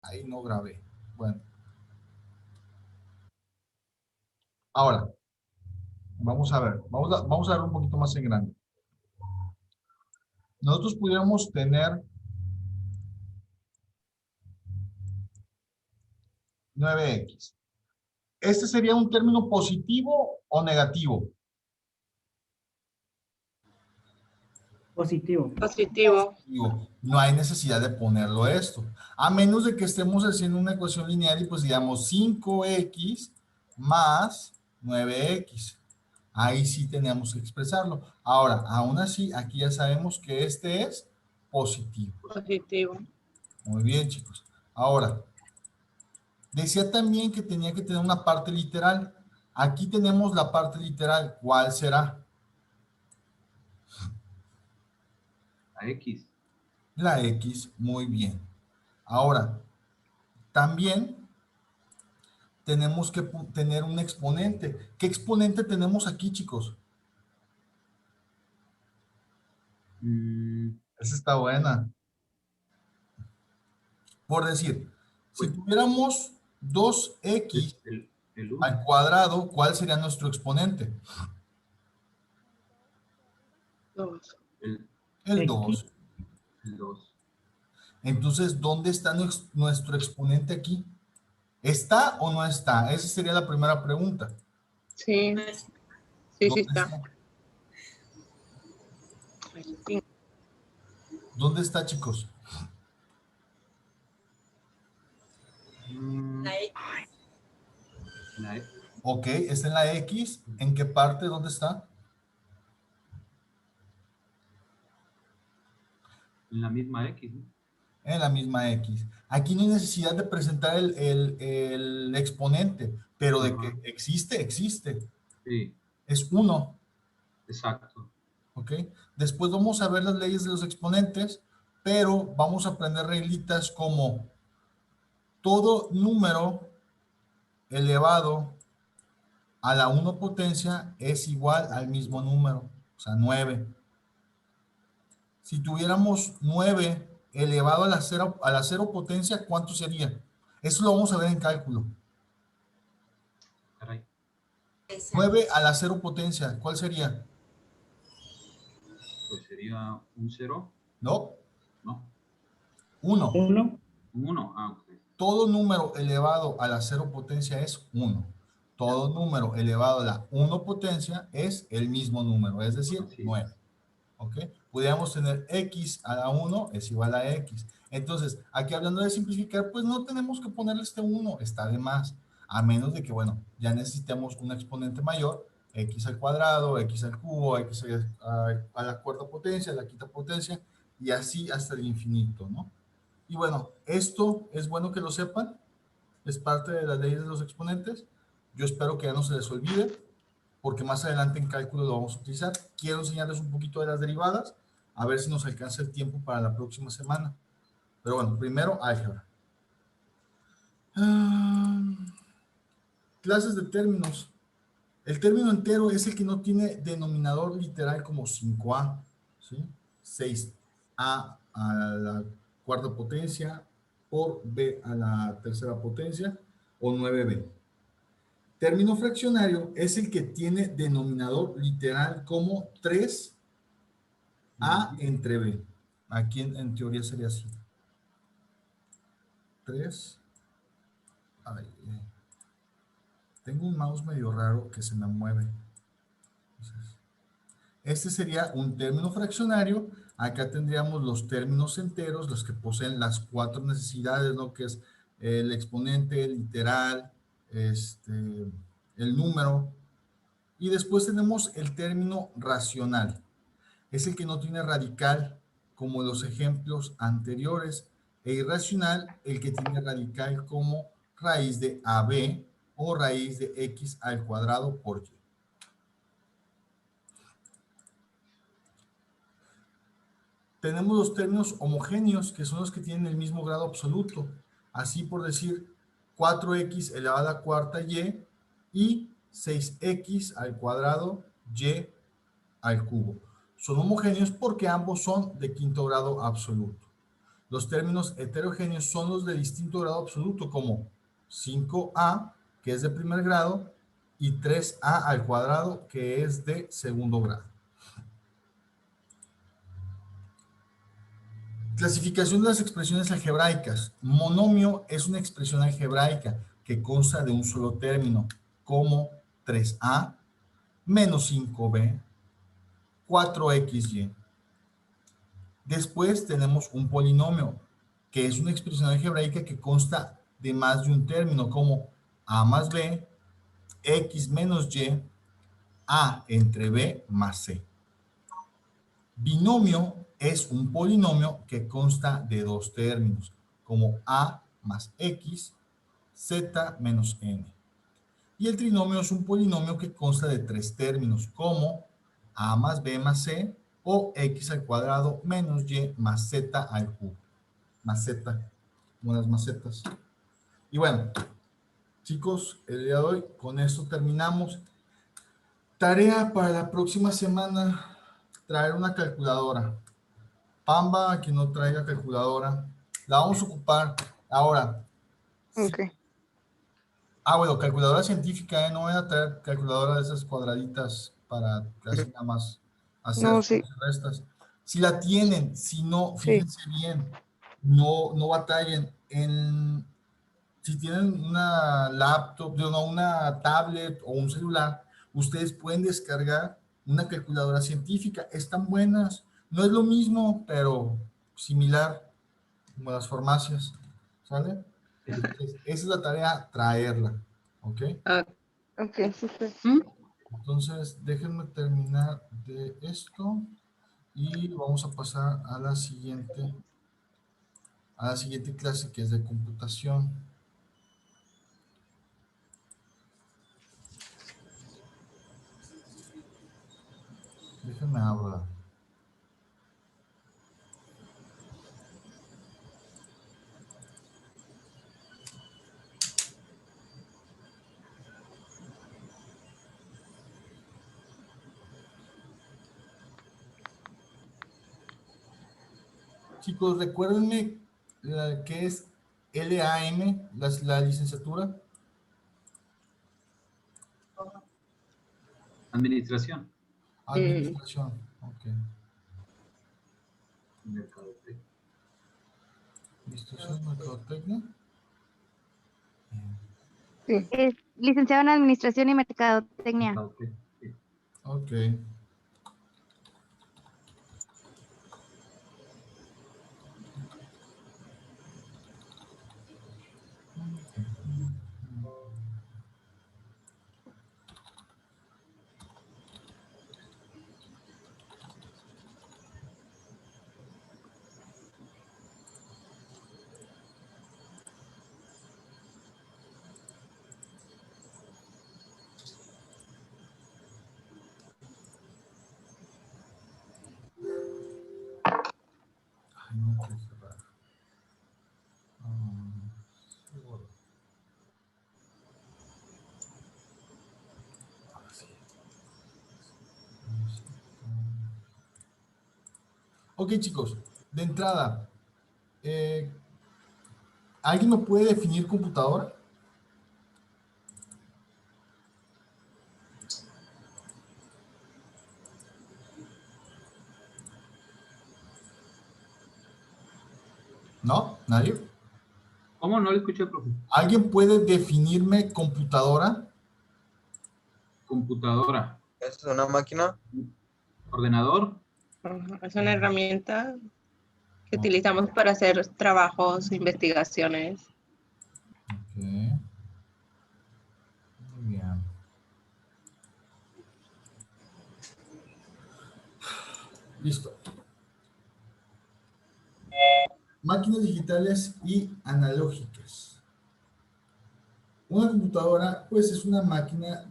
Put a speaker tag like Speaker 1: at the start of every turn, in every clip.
Speaker 1: Ahí no grabé. Bueno, ahora, vamos a ver. Vamos a ver un poquito más en grande. Nosotros pudiéramos tener 9x. ¿Este sería un término positivo o negativo?
Speaker 2: Positivo.
Speaker 3: Positivo.
Speaker 1: No hay necesidad de ponerlo esto. A menos de que estemos haciendo una ecuación lineal y pues digamos 5x más 9x. Ahí sí tenemos que expresarlo. Ahora, aún así, aquí ya sabemos que este es positivo.
Speaker 3: Positivo.
Speaker 1: Muy bien, chicos. Ahora, decía también que tenía que tener una parte literal. Aquí tenemos la parte literal. ¿Cuál será?
Speaker 4: La X.
Speaker 1: La X. Muy bien. Ahora, también tenemos que tener un exponente. ¿Qué exponente tenemos aquí, chicos? Esa está buena. Por decir, si
Speaker 4: Pues,
Speaker 1: tuviéramos 2x
Speaker 4: el 1.
Speaker 1: al cuadrado, ¿cuál sería nuestro exponente?
Speaker 3: 2.
Speaker 1: El
Speaker 2: X.
Speaker 1: 2.
Speaker 4: El 2.
Speaker 1: Entonces, ¿dónde está nuestro exponente aquí? ¿Está o no está? Esa sería la primera pregunta.
Speaker 3: Sí. Sí, sí
Speaker 1: ¿Dónde
Speaker 3: está.
Speaker 1: está? ¿Dónde está, chicos?
Speaker 4: La X.
Speaker 1: Ok, está en la X. ¿En qué parte? ¿Dónde está?
Speaker 4: En la misma X, ¿no?
Speaker 1: En la misma X. Aquí no hay necesidad de presentar el exponente, pero de que
Speaker 4: Ajá.
Speaker 1: existe, existe.
Speaker 4: Sí,
Speaker 1: Es 1.
Speaker 4: exacto.
Speaker 1: ¿Ok? Después vamos a ver las leyes de los exponentes, pero vamos a aprender reglitas como todo número elevado a la 1 potencia es igual al mismo número, o sea, 9. Si tuviéramos 9 elevado a la 0 potencia, ¿cuánto sería? Eso lo vamos a ver en cálculo.
Speaker 4: Caray.
Speaker 1: 9 a la 0 potencia, ¿cuál sería?
Speaker 4: Pues sería un 0,
Speaker 1: No,
Speaker 4: ¿no?
Speaker 1: 1.
Speaker 2: 1.
Speaker 4: Un 1. Ah, ok.
Speaker 1: Todo número elevado a la 0 potencia es 1. Todo número elevado a la 1 potencia es el mismo número, es decir,
Speaker 4: Así es.
Speaker 1: 9. ¿Ok? Podríamos tener x a la 1 es igual a x. Entonces, aquí hablando de simplificar, pues no tenemos que ponerle este 1, está de más. A menos de que, bueno, ya necesitemos un exponente mayor, x al cuadrado, x al cubo, x a la cuarta potencia, a la quinta potencia, y así hasta el infinito, ¿no? Y bueno, esto es bueno que lo sepan, es parte de las leyes de los exponentes. Yo espero que ya no se les olvide, porque más adelante en cálculo lo vamos a utilizar. Quiero enseñarles un poquito de las derivadas, a ver si nos alcanza el tiempo para la próxima semana. Pero bueno, primero álgebra. Clases de términos. El término entero es el que no tiene denominador literal como 5a, ¿sí? 6a a la cuarta potencia por b a la tercera potencia o 9b. Término fraccionario es el que tiene denominador literal como 3a entre b. Aquí en teoría sería así. 3. Ay, tengo un mouse medio raro que se me mueve. Entonces, este sería un término fraccionario. Acá tendríamos los términos enteros, los que poseen las 4 necesidades, ¿no? Que es el exponente, el literal, el número. Y después tenemos el término racional. Es el que no tiene radical, como los ejemplos anteriores. E irracional, el que tiene radical como raíz de AB o raíz de X al cuadrado por Y. Tenemos los términos homogéneos, que son los que tienen el mismo grado absoluto. Así por decir, 4x elevado a la cuarta y 6x al cuadrado y al cubo. Son homogéneos porque ambos son de quinto grado absoluto. Los términos heterogéneos son los de distinto grado absoluto, como 5a, que es de primer grado, y 3a al cuadrado, que es de segundo grado. Clasificación de las expresiones algebraicas. Monomio es una expresión algebraica que consta de un solo término, como 3a menos 5b, 4xy. Después tenemos un polinomio, que es una expresión algebraica que consta de más de un término, como a más b, x menos y, a entre b más c. Binomio es un polinomio que consta de dos términos, como a más x, z menos n. Y el trinomio es un polinomio que consta de tres términos, como a más b más c, o x al cuadrado menos y más z al cubo. Maceta, unas macetas. Y bueno, chicos, el día de hoy con esto terminamos. Tarea para la próxima semana, traer una calculadora. Pamba, a quien no traiga calculadora, la vamos a ocupar. Ahora,
Speaker 3: Ok.
Speaker 1: bueno, calculadora científica, no voy a traer calculadora de esas cuadraditas para casi nada más hacer
Speaker 3: No,
Speaker 1: sumas
Speaker 3: sí.
Speaker 1: y restas. Si la tienen, si no,
Speaker 3: Sí.
Speaker 1: fíjense bien, no batallen. Si tienen una laptop, una tablet o un celular, ustedes pueden descargar una calculadora científica. Están buenas. No es lo mismo, pero similar, como las farmacias. ¿Sale? Entonces, esa es la tarea, traerla. ¿Ok?
Speaker 3: Ah, ok, súper.
Speaker 1: Entonces, déjenme terminar de esto y vamos a pasar a la siguiente clase, que es de computación. Déjenme hablar. Chicos, recuérdenme qué es LAM, la licenciatura.
Speaker 4: Administración.
Speaker 1: Administración. Ok.
Speaker 4: Mercadotecnia.
Speaker 1: Administración, mercadotecnia.
Speaker 3: Sí.
Speaker 2: Es licenciado en Administración y Mercadotecnia.
Speaker 4: Mercadotecnia, sí.
Speaker 1: Ok. Ay, no quiero cerrar. Seguro. Ahora sí. Ok, chicos, de entrada, ¿alguien me puede definir computadora? ¿No? ¿Nadie?
Speaker 4: ¿Cómo? No le escuché, profe.
Speaker 1: ¿Alguien puede definirme computadora?
Speaker 4: Computadora.
Speaker 5: ¿Es una máquina?
Speaker 4: Ordenador.
Speaker 3: Ajá, es una herramienta que
Speaker 1: Ok.
Speaker 3: utilizamos para hacer trabajos, investigaciones.
Speaker 1: Ok. Muy bien. Listo. Máquinas digitales y analógicas. Una computadora, pues, es una máquina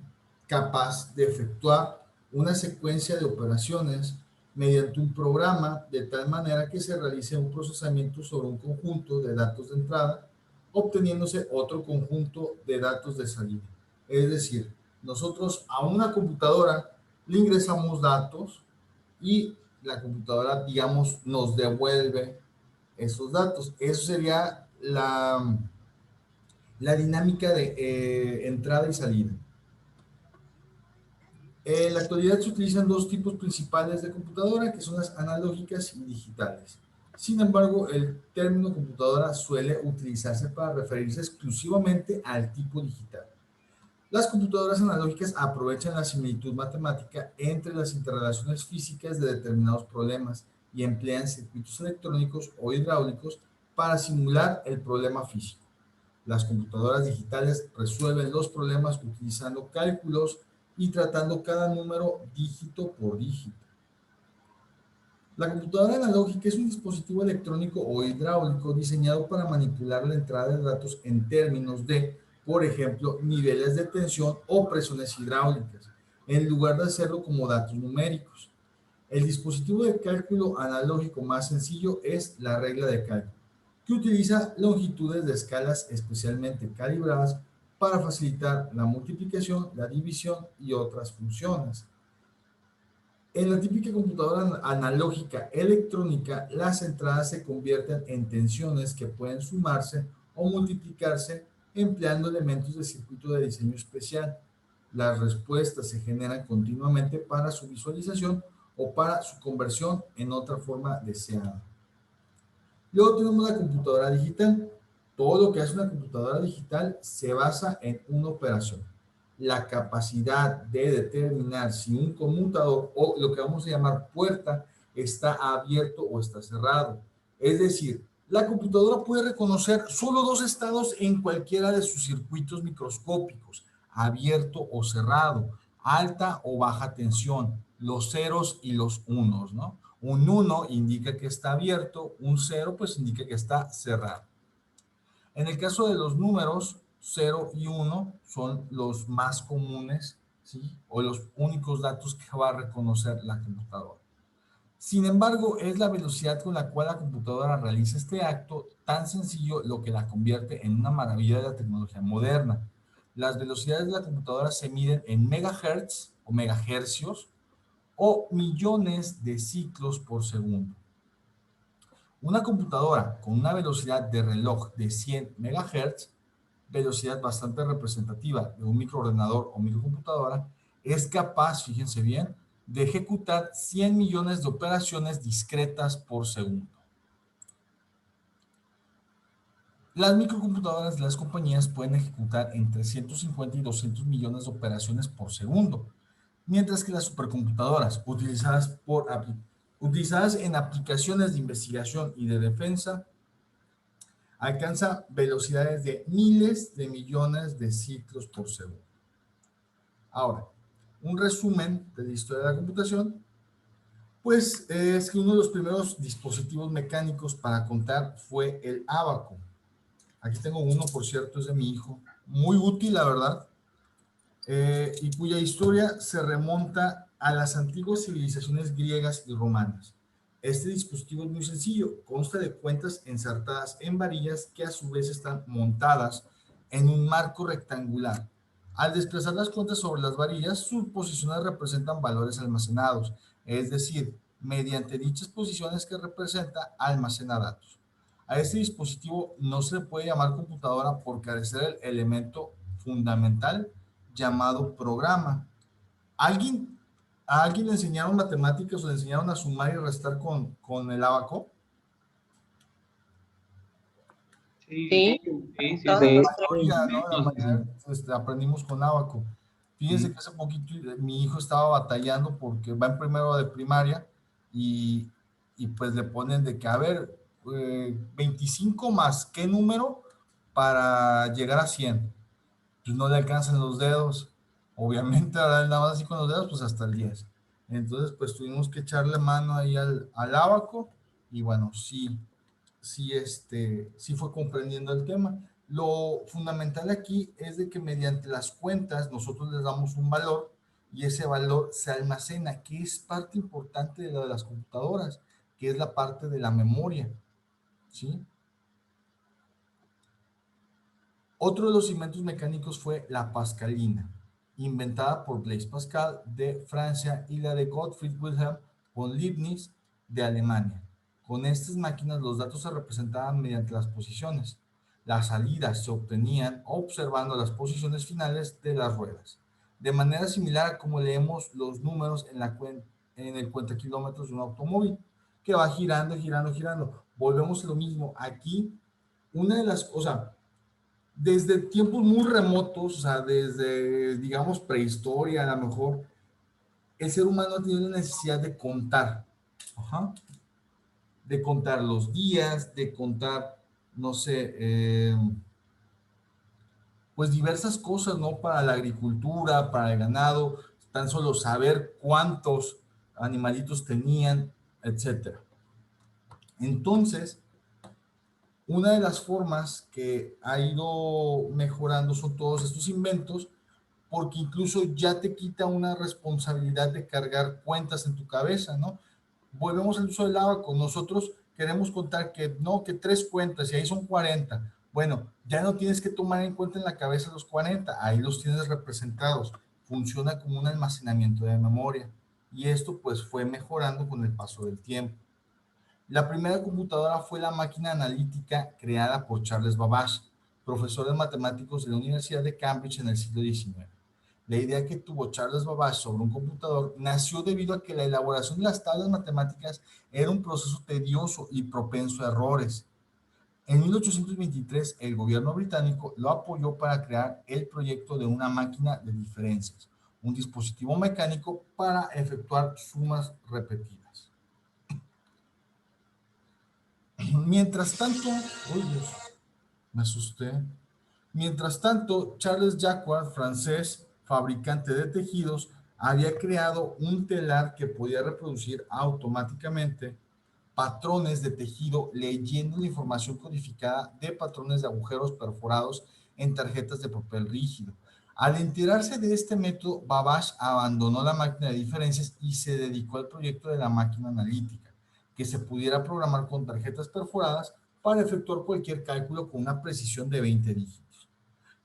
Speaker 1: capaz de efectuar una secuencia de operaciones mediante un programa de tal manera que se realice un procesamiento sobre un conjunto de datos de entrada, obteniéndose otro conjunto de datos de salida. Es decir, nosotros a una computadora le ingresamos datos y la computadora, digamos, nos devuelve esos datos. Eso sería la dinámica de entrada y salida. En la actualidad se utilizan dos tipos principales de computadora, que son las analógicas y digitales. Sin embargo, el término computadora suele utilizarse para referirse exclusivamente al tipo digital. Las computadoras analógicas aprovechan la similitud matemática entre las interrelaciones físicas de determinados problemas y emplean circuitos electrónicos o hidráulicos para simular el problema físico. Las computadoras digitales resuelven los problemas utilizando cálculos y tratando cada número dígito por dígito. La computadora analógica es un dispositivo electrónico o hidráulico diseñado para manipular la entrada de datos en términos de, por ejemplo, niveles de tensión o presiones hidráulicas, en lugar de hacerlo como datos numéricos. El dispositivo de cálculo analógico más sencillo es la regla de cálculo, que utiliza longitudes de escalas especialmente calibradas para facilitar la multiplicación, la división y otras funciones. En la típica computadora analógica electrónica, las entradas se convierten en tensiones que pueden sumarse o multiplicarse empleando elementos de circuito de diseño especial. Las respuestas se generan continuamente para su visualización o para su conversión en otra forma deseada. Luego tenemos la computadora digital. Todo lo que hace una computadora digital se basa en una operación. La capacidad de determinar si un conmutador o lo que vamos a llamar puerta está abierto o está cerrado. Es decir, la computadora puede reconocer solo dos estados en cualquiera de sus circuitos microscópicos, abierto o cerrado, alta o baja tensión, los ceros y los unos, ¿no? Un 1 indica que está abierto, un 0 pues indica que está cerrado. En el caso de los números, 0 y 1 son los más comunes, ¿sí? O los únicos datos que va a reconocer la computadora. Sin embargo, es la velocidad con la cual la computadora realiza este acto tan sencillo lo que la convierte en una maravilla de la tecnología moderna. Las velocidades de la computadora se miden en megahertz o megahercios o millones de ciclos por segundo. Una computadora con una velocidad de reloj de 100 MHz, velocidad bastante representativa de un microordenador o microcomputadora, es capaz, fíjense bien, de ejecutar 100 millones de operaciones discretas por segundo. Las microcomputadoras de las compañías pueden ejecutar entre 150 y 200 millones de operaciones por segundo, mientras que las supercomputadoras utilizadas en aplicaciones de investigación y de defensa alcanzan velocidades de miles de millones de ciclos por segundo. Ahora, un resumen de la historia de la computación, pues es que uno de los primeros dispositivos mecánicos para contar fue el ábaco. Aquí tengo uno, por cierto, es de mi hijo. Muy útil, la verdad. Y cuya historia se remonta a las antiguas civilizaciones griegas y romanas. Este dispositivo es muy sencillo, consta de cuentas ensartadas en varillas que a su vez están montadas en un marco rectangular. Al desplazar las cuentas sobre las varillas, sus posiciones representan valores almacenados, es decir, mediante dichas posiciones que representa, almacena datos. A este dispositivo no se le puede llamar computadora por carecer del elemento fundamental llamado programa. ¿Alguien, ¿A alguien le enseñaron matemáticas o le enseñaron a sumar y restar con el ábaco?
Speaker 3: Sí,
Speaker 4: Sí.
Speaker 1: Ya, ¿no? La
Speaker 4: Nos
Speaker 1: mayoría,
Speaker 4: enseñó.
Speaker 1: aprendimos con ábaco. Fíjense que hace poquito mi hijo estaba batallando porque va en primero de primaria y, pues le ponen de que, a ver, 25 más, ¿qué número para llegar a 100? Pues no le alcanzan los dedos. Obviamente, ahora él nada más así con los dedos, pues hasta el 10. Entonces, pues tuvimos que echarle mano ahí al ábaco y bueno, sí fue comprendiendo el tema. Lo fundamental aquí es de que mediante las cuentas nosotros les damos un valor y ese valor se almacena, que es parte importante de lo de las computadoras, que es la parte de la memoria, ¿sí? Otro de los inventos mecánicos fue la pascalina, inventada por Blaise Pascal de Francia y la de Gottfried Wilhelm von Leibniz de Alemania. Con estas máquinas los datos se representaban mediante las posiciones. Las salidas se obtenían observando las posiciones finales de las ruedas. De manera similar a como leemos los números en el cuentakilómetros de un automóvil, que va girando, girando, girando. Volvemos a lo mismo. Aquí, una de las cosas, desde tiempos muy remotos, o sea, desde, digamos, prehistoria, a lo mejor, el ser humano tiene una necesidad de contar. Ajá. De contar los días, de contar, no sé, pues diversas cosas, ¿no? Para la agricultura, para el ganado, tan solo saber cuántos animalitos tenían, etcétera. Entonces, una de las formas que ha ido mejorando son todos estos inventos, porque incluso ya te quita una responsabilidad de cargar cuentas en tu cabeza, ¿no? Volvemos al uso del abaco. Nosotros queremos contar que no, que 3 cuentas y ahí son 40. Bueno, ya no tienes que tomar en cuenta en la cabeza los 40, ahí los tienes representados. Funciona como un almacenamiento de memoria. Y esto pues fue mejorando con el paso del tiempo. La primera computadora fue la máquina analítica creada por Charles Babbage, profesor de matemáticos de la Universidad de Cambridge en el siglo XIX. La idea que tuvo Charles Babbage sobre un computador nació debido a que la elaboración de las tablas matemáticas era un proceso tedioso y propenso a errores. En 1823, el gobierno británico lo apoyó para crear el proyecto de una máquina de diferencias, un dispositivo mecánico para efectuar sumas repetidas. Mientras tanto, uy Dios, me asusté. Mientras tanto, Charles Jacquard, francés, fabricante de tejidos, había creado un telar que podía reproducir automáticamente patrones de tejido leyendo la información codificada de patrones de agujeros perforados en tarjetas de papel rígido. Al enterarse de este método, Babbage abandonó la máquina de diferencias y se dedicó al proyecto de la máquina analítica, que se pudiera programar con tarjetas perforadas para efectuar cualquier cálculo con una precisión de 20 dígitos.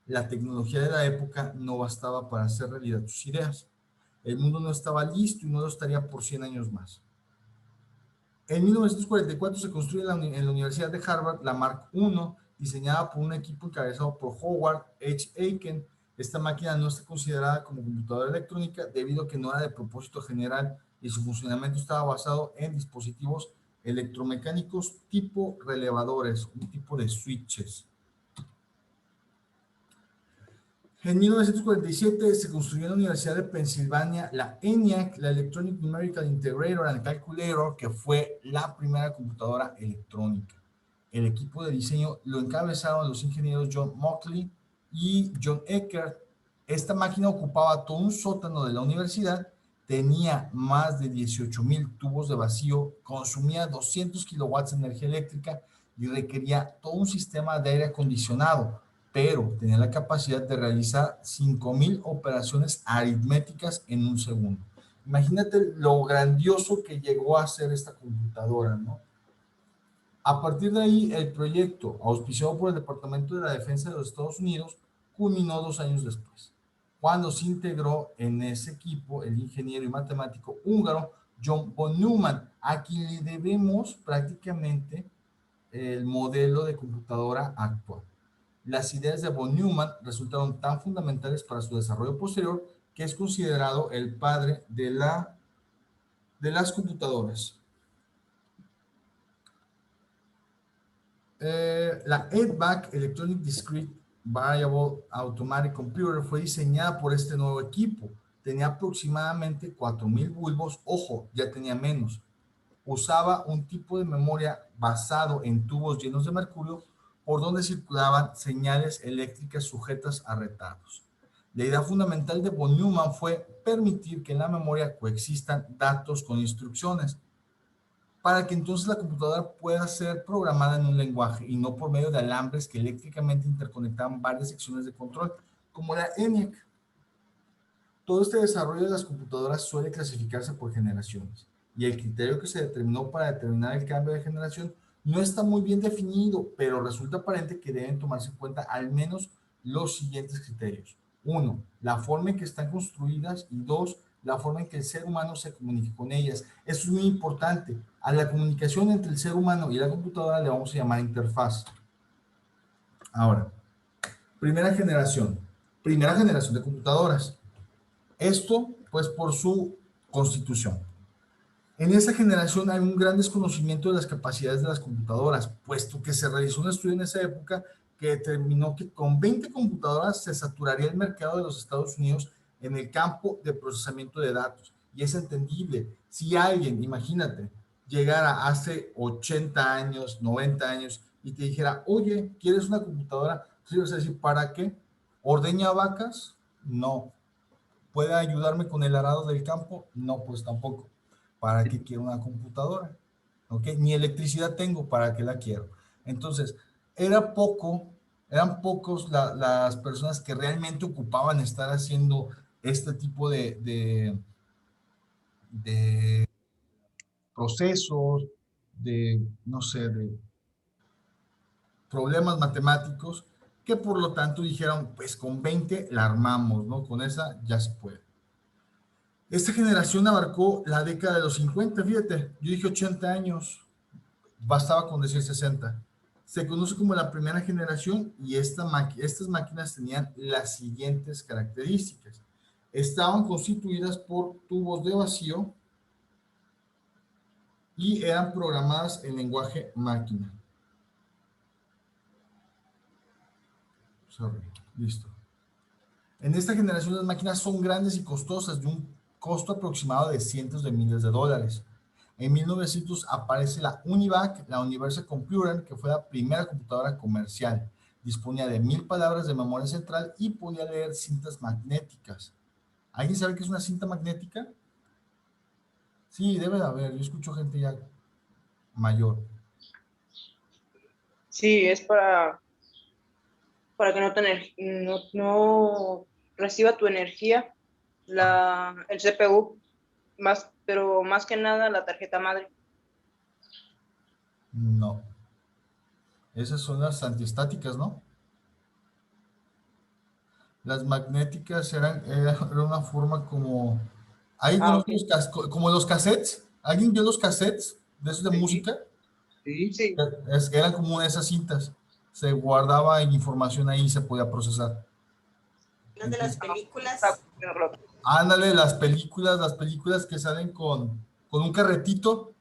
Speaker 1: La tecnología de la época no bastaba para hacer realidad sus ideas. El mundo no estaba listo y no lo estaría por 100 años más. En 1944 se construye en la Universidad de Harvard la Mark I, diseñada por un equipo encabezado por Howard H. Aiken. Esta máquina no está considerada como computadora electrónica debido a que no era de propósito general y su funcionamiento estaba basado en dispositivos electromecánicos tipo relevadores, un tipo de switches. En 1947 se construyó en la Universidad de Pensilvania la ENIAC, la Electronic Numerical Integrator and Calculator, que fue la primera computadora electrónica. El equipo de diseño lo encabezaron los ingenieros John Mauchly y John Eckert. Esta máquina ocupaba todo un sótano de la universidad, tenía más de 18,000 tubos de vacío, consumía 200 kilowatts de energía eléctrica y requería todo un sistema de aire acondicionado, pero tenía la capacidad de realizar 5,000 operaciones aritméticas en un segundo. Imagínate lo grandioso que llegó a ser esta computadora, ¿no? A partir de ahí, el proyecto, auspiciado por el Departamento de la Defensa de los Estados Unidos, culminó 2 años después, cuando se integró en ese equipo el ingeniero y matemático húngaro John von Neumann, a quien le debemos prácticamente el modelo de computadora actual. Las ideas de von Neumann resultaron tan fundamentales para su desarrollo posterior que es considerado el padre de las computadoras. La EDVAC, Electronic Discrete Variable Automatic Computer, fue diseñada por este nuevo equipo. Tenía aproximadamente 4,000 bulbos, ojo, ya tenía menos. Usaba un tipo de memoria basado en tubos llenos de mercurio por donde circulaban señales eléctricas sujetas a retardos. La idea fundamental de von Neumann fue permitir que en la memoria coexistan datos con instrucciones, para que entonces la computadora pueda ser programada en un lenguaje y no por medio de alambres que eléctricamente interconectaban varias secciones de control, como la ENIAC. Todo este desarrollo de las computadoras suele clasificarse por generaciones, y el criterio que se determinó para determinar el cambio de generación no está muy bien definido, pero resulta aparente que deben tomarse en cuenta al menos los siguientes criterios. 1. La forma en que están construidas, y 2. La forma en que el ser humano se comunica con ellas. Eso es muy importante. A la comunicación entre el ser humano y la computadora le vamos a llamar interfaz. Ahora, primera generación de computadoras. Esto, pues, por su constitución. En esta generación hay un gran desconocimiento de las capacidades de las computadoras, puesto que se realizó un estudio en esa época que determinó que con 20 computadoras se saturaría el mercado de los Estados Unidos en el campo de procesamiento de datos. Y es entendible. Si alguien, imagínate, llegara hace 80 años, 90 años y te dijera, oye, ¿quieres una computadora? Tú ibas a decir, ¿para qué? ¿Ordeña vacas? No. ¿Puede ayudarme con el arado del campo? No, pues tampoco. ¿Para qué quiero una computadora? ¿Ok? Ni electricidad tengo, ¿para qué la quiero? Entonces, eran pocos las personas que realmente ocupaban estar haciendo este tipo de procesos, no sé, de problemas matemáticos, que por lo tanto dijeron, pues con 20 la armamos, ¿no? Con esa ya se puede. Esta generación abarcó la década de los 50, fíjate, yo dije 80 años, bastaba con decir 60. Se conoce como la primera generación y estas máquinas tenían las siguientes características. Estaban constituidas por tubos de vacío y eran programadas en lenguaje máquina. Sorry, listo. En esta generación las máquinas son grandes y costosas, de un costo aproximado de cientos de miles de dólares. En 1900 aparece la UNIVAC, la Universal Computer, que fue la primera computadora comercial. Disponía de 1000 palabras de memoria central y podía leer cintas magnéticas. ¿Alguien sabe qué es una cinta magnética? Sí, debe de haber. Yo escucho gente ya mayor.
Speaker 3: Sí, es para que no reciba tu energía el CPU, pero más que nada la tarjeta madre.
Speaker 1: No. Esas son las antiestáticas, ¿no? Las magnéticas era una forma como... ¿Alguien conoce
Speaker 3: Ok.
Speaker 1: como los cassettes? ¿Alguien vio los cassettes de esos de
Speaker 4: Sí.
Speaker 1: música?
Speaker 4: Sí.
Speaker 3: Sí.
Speaker 1: Eran como esas cintas. Se guardaba información ahí y se podía procesar.
Speaker 5: Las de las películas,
Speaker 1: Ándale, las películas que salen con un carretito.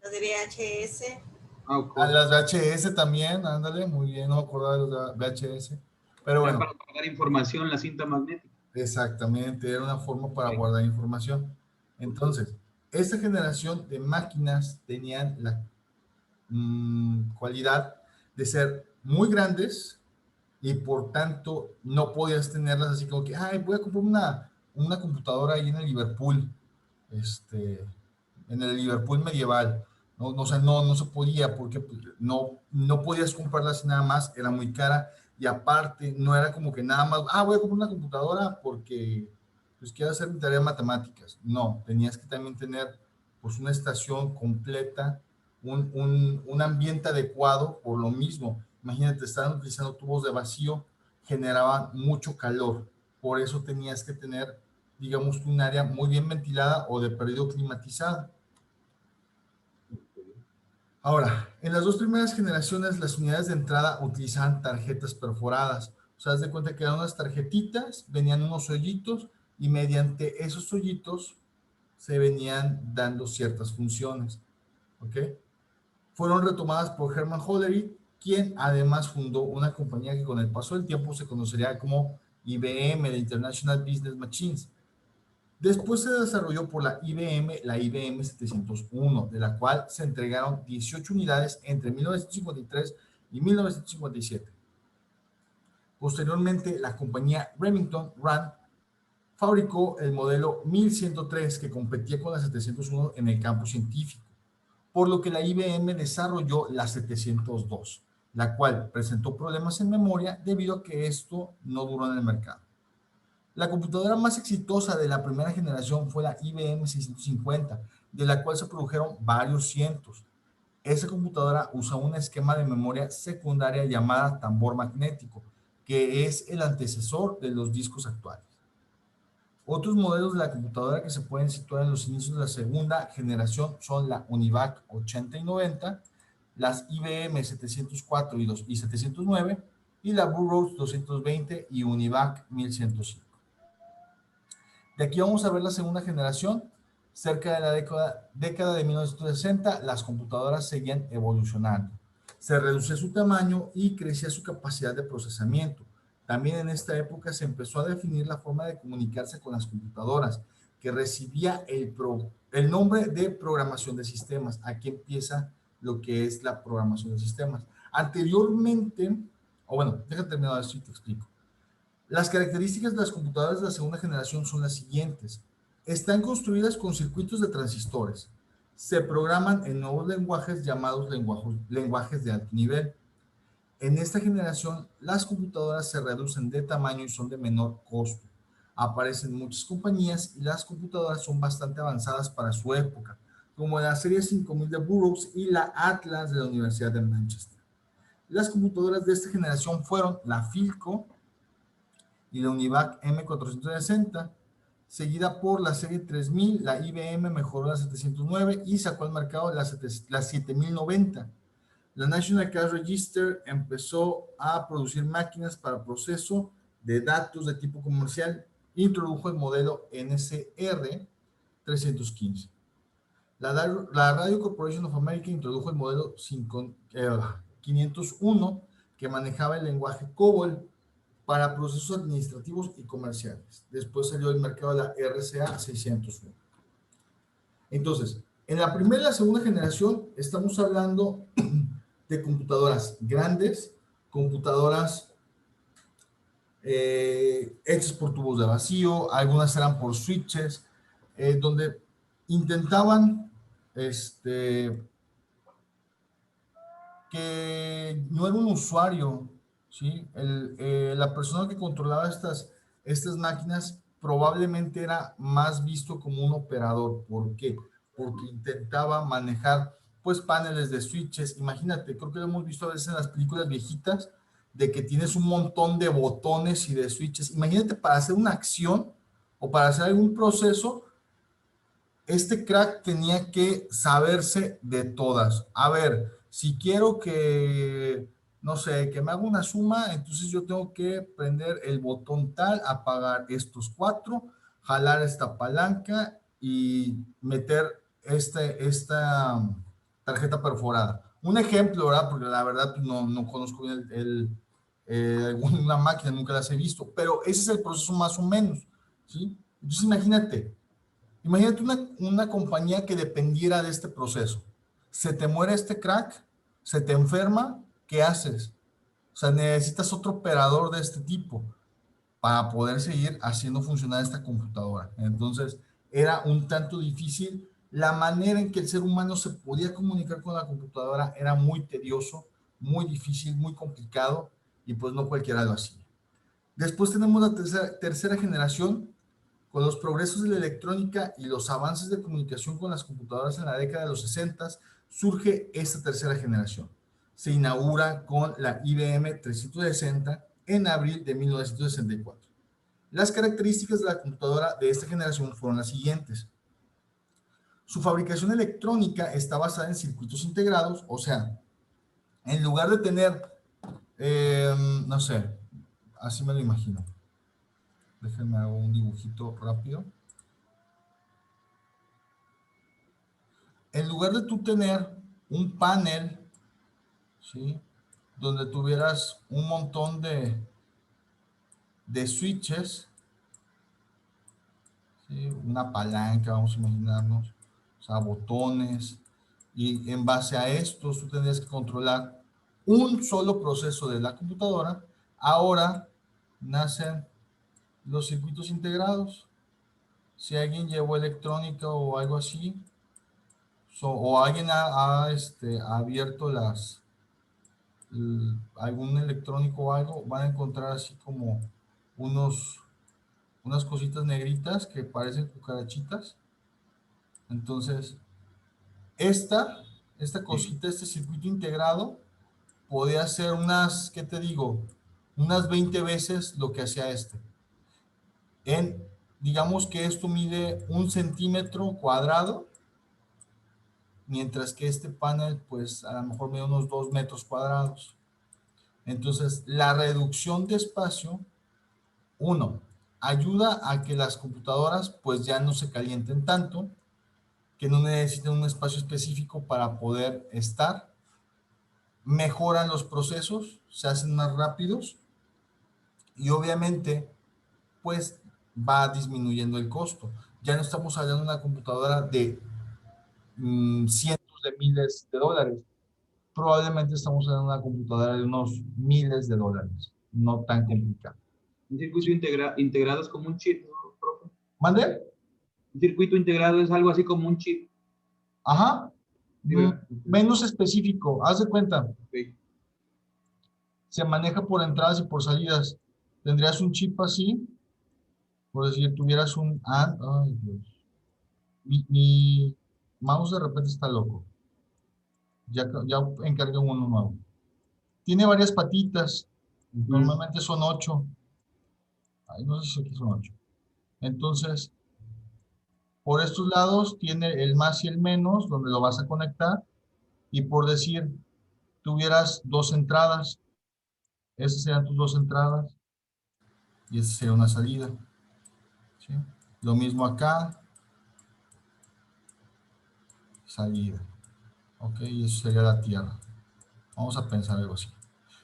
Speaker 5: las de VHS.
Speaker 4: Ok.
Speaker 1: A las VHS también, ándale, muy bien, no me acordaba de los VHS. Pero
Speaker 4: Era
Speaker 1: bueno,
Speaker 4: para guardar información la cinta magnética.
Speaker 1: exactamente, era una forma para guardar información. Entonces, esta generación de máquinas tenían la cualidad de ser muy grandes y por tanto no podías tenerlas así como que, ay, voy a comprar una computadora ahí en el Liverpool, en el Liverpool medieval. No, no, o sea, no se podía porque pues, no podías comprarla así nada más, era muy cara y aparte no era como que nada más, voy a comprar una computadora porque pues quiero hacer mi tarea de matemáticas. No, tenías que también tener pues una estación completa, un ambiente adecuado por lo mismo. Imagínate, estaban utilizando tubos de vacío, generaban mucho calor, por eso tenías que tener, digamos, un área muy bien ventilada o de periodo climatizada. Ahora, en las dos primeras generaciones, las unidades de entrada utilizaban tarjetas perforadas. O sea, haz de cuenta que eran unas tarjetitas, venían unos hoyitos y mediante esos hoyitos se venían dando ciertas funciones. ¿Ok? Fueron retomadas por Herman Hollerith, quien además fundó una compañía que con el paso del tiempo se conocería como IBM, de International Business Machines. Después se desarrolló por la IBM 701, de la cual se entregaron 18 unidades entre 1953 y 1957. Posteriormente, la compañía Remington Rand fabricó el modelo 1103 que competía con la 701 en el campo científico, por lo que la IBM desarrolló la 702, la cual presentó problemas en memoria debido a que esto no duró en el mercado. La computadora más exitosa de la primera generación fue la IBM 650, de la cual se produjeron varios cientos. Esa computadora usa un esquema de memoria secundaria llamada tambor magnético, que es el antecesor de los discos actuales. Otros modelos de la computadora que se pueden situar en los inicios de la segunda generación son la UNIVAC 80 y 90, las IBM 704 y 709, y la Burroughs 220 y UNIVAC 1105. De aquí vamos a ver la segunda generación. Cerca de la década de 1960, las computadoras seguían evolucionando. Se reducía su tamaño y crecía su capacidad de procesamiento. También en esta época se empezó a definir la forma de comunicarse con las computadoras, que recibía el nombre de programación de sistemas. Aquí empieza lo que es la programación de sistemas. Anteriormente, o bueno, déjame terminar esto y te explico. Las características de las computadoras de la segunda generación son las siguientes. Están construidas con circuitos de transistores. Se programan en nuevos lenguajes llamados lenguajes de alto nivel. En esta generación, las computadoras se reducen de tamaño y son de menor costo. Aparecen muchas compañías y las computadoras son bastante avanzadas para su época, como la serie 5000 de Burroughs y la Atlas de la Universidad de Manchester. Las computadoras de esta generación fueron la Philco y la UNIVAC M460, seguida por la serie 3000, la IBM mejoró la 709 y sacó al mercado la 7090. La National Cash Register empezó a producir máquinas para proceso de datos de tipo comercial e introdujo el modelo NCR 315. La Radio Corporation of America introdujo el modelo 501 que manejaba el lenguaje COBOL para procesos administrativos y comerciales. Después salió al mercado la RCA 601. Entonces, en la primera y la segunda generación estamos hablando de computadoras grandes, computadoras hechas por tubos de vacío, algunas eran por switches, donde intentaban que no era un usuario, ¿sí? La persona que controlaba estas máquinas probablemente era más visto como un operador. ¿Por qué? Porque intentaba manejar pues paneles de switches. Imagínate, creo que lo hemos visto a veces en las películas viejitas, de que tienes un montón de botones y de switches. Imagínate para hacer una acción o para hacer algún proceso, este crack tenía que saberse de todas. A ver, si quiero que, no sé, que me haga una suma, entonces yo tengo que prender el botón tal, apagar estos 4, jalar esta palanca y meter esta tarjeta perforada. Un ejemplo, ¿verdad? Porque la verdad no conozco bien alguna máquina, nunca las he visto, pero ese es el proceso más o menos, ¿sí? Entonces imagínate una compañía que dependiera de este proceso. Se te muere este crack, se te enferma, ¿qué haces? O sea, necesitas otro operador de este tipo para poder seguir haciendo funcionar esta computadora. Entonces, era un tanto difícil. La manera en que el ser humano se podía comunicar con la computadora era muy tedioso, muy difícil, muy complicado, y pues no cualquiera lo hacía. Después tenemos la tercera generación. Con los progresos de la electrónica y los avances de comunicación con las computadoras en la década de los 60, surge esta tercera generación. Se inaugura con la IBM 360 en abril de 1964. Las características de la computadora de esta generación fueron las siguientes. Su fabricación electrónica está basada en circuitos integrados, o sea, en lugar de tener, no sé, así me lo imagino. Déjenme hago un dibujito rápido. En lugar de tú tener un panel, ¿sí? Donde tuvieras un montón de switches, ¿sí? Una palanca, vamos a imaginarnos, o sea, botones, y en base a estos tú tendrías que controlar un solo proceso de la computadora. Ahora nacen los circuitos integrados. Si alguien llevó electrónica o algo así, o alguien ha abierto algún electrónico o algo, van a encontrar así como unas cositas negritas que parecen cucarachitas. Entonces, esta cosita, este circuito integrado, podía hacer unas, ¿qué te digo? Unas 20 veces lo que hacía este. En digamos que esto mide 1 centímetro cuadrado, mientras que este panel, pues a lo mejor mide unos 2 metros cuadrados. Entonces, la reducción de espacio, uno, ayuda a que las computadoras pues ya no se calienten tanto, que no necesiten un espacio específico para poder estar. Mejoran los procesos, se hacen más rápidos y obviamente pues va disminuyendo el costo. Ya no estamos hablando de una computadora de cientos de miles de dólares. Probablemente estamos hablando de una computadora de unos miles de dólares. No tan complicado.
Speaker 4: Un circuito integrado es como un chip, ¿no, profe?
Speaker 1: ¿Mande?
Speaker 4: Un circuito integrado es algo así como un chip.
Speaker 1: Ajá.
Speaker 4: Sí, ¿verdad?
Speaker 1: Menos específico. Haz de cuenta.
Speaker 4: Sí.
Speaker 1: Se maneja por entradas y por salidas. Tendrías un chip así. Por decir, tuvieras un... Ay, Dios. Mi mouse de repente está loco. Ya encargué uno nuevo. Tiene varias patitas. Normalmente son 8. Ay, no sé si aquí son 8. Entonces, por estos lados tiene el más y el menos, donde lo vas a conectar. Y por decir, tuvieras 2 entradas. Esas serían tus 2 entradas. Y esa sería una salida. ¿Sí? Lo mismo acá. Salida. Ok, y eso sería la tierra. Vamos a pensar algo así.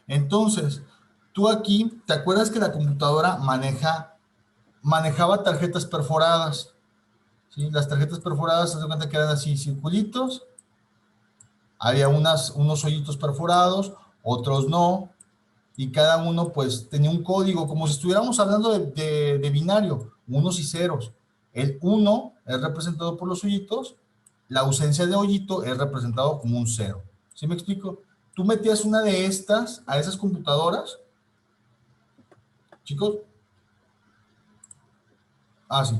Speaker 1: Entonces, tú aquí, ¿te acuerdas que la computadora manejaba tarjetas perforadas? ¿Sí? Las tarjetas perforadas, se dan cuenta que eran así, circulitos. Había unos hoyitos perforados, otros no. Y cada uno, pues, tenía un código, como si estuviéramos hablando de binario, unos y ceros. El 1 es representado por los hoyitos, la ausencia de hoyito es representado como un 0. ¿Sí me explico? Tú metías una de estas a esas computadoras, chicos. Sí.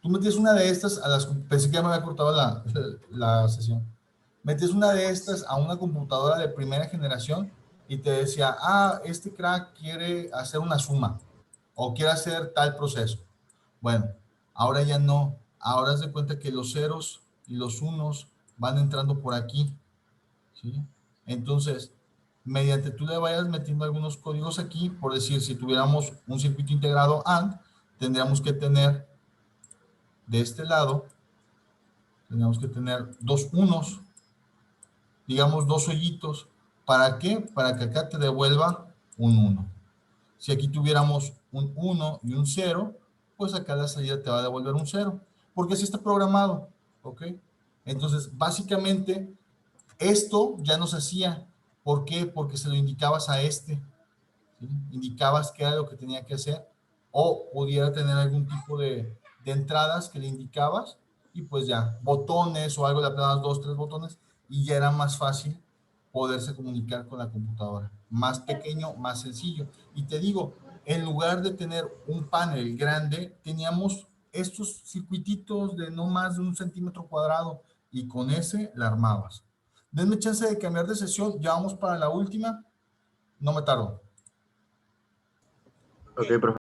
Speaker 1: Tú metías una de estas a las... Pensé que ya me había cortado la sesión. Metías una de estas a una computadora de primera generación y te decía, este crack quiere hacer una suma o quiere hacer tal proceso. Bueno, ahora ya no. Ahora haz de cuenta que los ceros y los unos van entrando por aquí, ¿sí? Entonces, mediante tú le vayas metiendo algunos códigos aquí, por decir, si tuviéramos un circuito integrado AND, tendríamos que tener de este lado, tendríamos que tener 2 unos, digamos 2 hoyitos. ¿Para qué? Para que acá te devuelva un 1. Si aquí tuviéramos un 1 y un 0, pues acá la salida te va a devolver un 0, porque así está programado, ¿ok? Entonces, básicamente, esto ya no se hacía. ¿Por qué? Porque se lo indicabas a este, ¿sí? Indicabas qué era lo que tenía que hacer, o pudiera tener algún tipo de entradas que le indicabas, y pues ya, botones o algo, le apretabas 2, 3 botones, y ya era más fácil poderse comunicar con la computadora. Más pequeño, más sencillo. Y te digo, en lugar de tener un panel grande, teníamos estos circuititos de no más de 1 centímetro cuadrado, y con ese la armabas. Denme chance de cambiar de sesión, ya vamos para la última, no me tardo.
Speaker 5: Ok.
Speaker 6: Ok, profe.